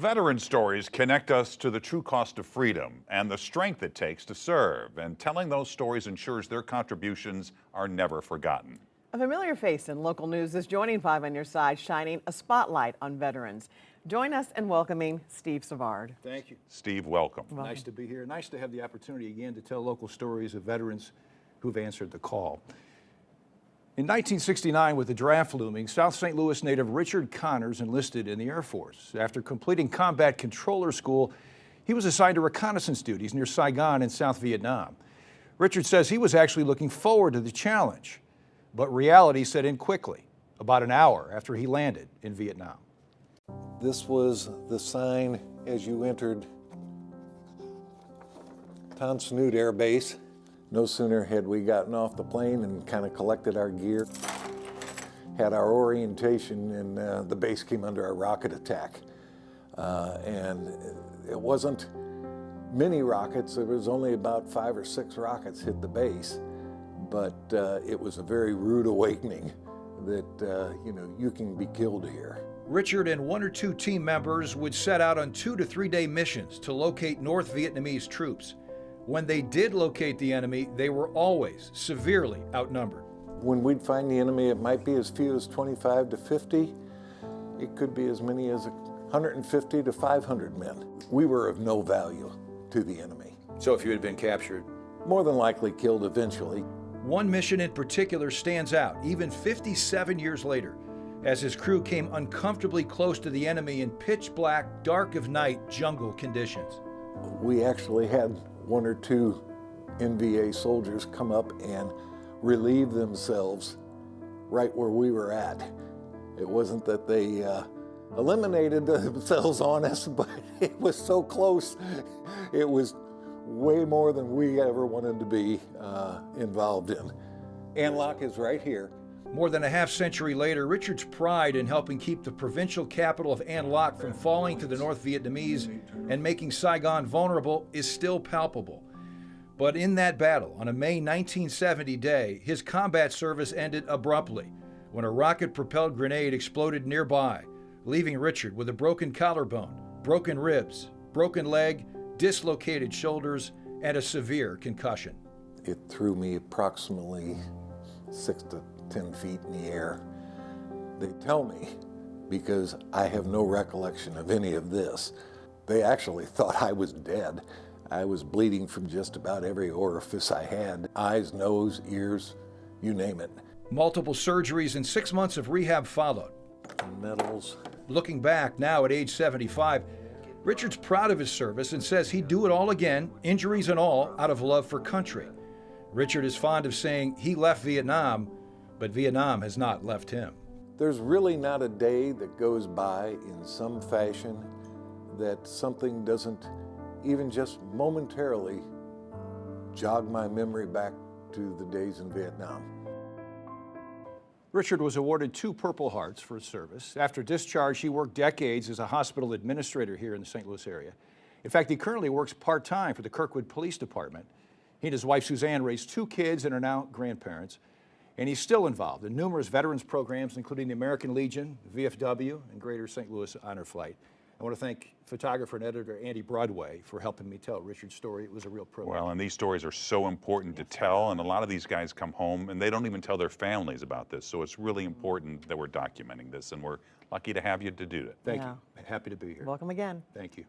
Veteran stories connect us to the true cost of freedom and the strength it takes to serve, and telling those stories ensures their contributions are never forgotten. A familiar face in local news is joining Five on Your Side, shining a spotlight on veterans. Join us in welcoming Steve Savard. Thank you. Steve, welcome. Nice to be here. Nice to have the opportunity again to tell local stories of veterans who've answered the call. In 1969, with the draft looming, South St. Louis native Richard Connors enlisted in the Air Force. After completing combat controller school, he was assigned to reconnaissance duties near Saigon in South Vietnam. Richard says he was actually looking forward to the challenge, but reality set in quickly, about an hour after he landed in Vietnam. This was the sign as you entered Tan Son Nhut Air Base. No sooner had we gotten off the plane and kind of collected our gear, had our orientation, and the base came under a rocket attack. And it wasn't many rockets. There was only about 5 or 6 rockets hit the base, but it was a very rude awakening that, you can be killed here. Richard and 1 or 2 team members would set out on 2 to 3 day missions to locate North Vietnamese troops. When they did locate the enemy, they were always severely outnumbered. When we'd find the enemy, it might be as few as 25 to 50. It could be as many as 150 to 500 men. We were of no value to the enemy. So if you had been captured? More than likely killed eventually. One mission in particular stands out, even 57 years later, as his crew came uncomfortably close to the enemy in pitch black, dark of night jungle conditions. We actually had 1 or 2 NVA soldiers come up and relieve themselves right where we were at. It wasn't that they eliminated themselves on us, but it was so close. It was way more than we ever wanted to be involved in. An Loc is right here. More than a half-century later, Richard's pride in helping keep the provincial capital of An Loc from falling to the North Vietnamese and making Saigon vulnerable is still palpable. But in that battle, on a May 1970 day, his combat service ended abruptly when a rocket-propelled grenade exploded nearby, leaving Richard with a broken collarbone, broken ribs, broken leg, dislocated shoulders, and a severe concussion. It threw me approximately 6 to 10 feet in the air. They tell me, because I have no recollection of any of this, they actually thought I was dead. I was bleeding from just about every orifice I had. Eyes, nose, ears, you name it. Multiple surgeries and 6 months of rehab followed. Medals. Looking back now at age 75, Richard's proud of his service and says he'd do it all again, injuries and all, out of love for country. Richard is fond of saying he left Vietnam, but Vietnam has not left him. There's really not a day that goes by in some fashion that something doesn't even just momentarily jog my memory back to the days in Vietnam. Richard was awarded 2 Purple Hearts for his service. After discharge, he worked decades as a hospital administrator here in the St. Louis area. In fact, he currently works part-time for the Kirkwood Police Department. He and his wife, Suzanne, raised 2 kids and are now grandparents. And he's still involved in numerous veterans programs, including the American Legion, VFW, and Greater St. Louis Honor Flight. I want to thank photographer and editor Andy Broadway for helping me tell Richard's story. It was a real privilege. Well, and these stories are so important to tell, and a lot of these guys come home and they don't even tell their families about this. So it's really important that we're documenting this, and we're lucky to have you to do it. Thank you. Happy to be here. Welcome again. Thank you.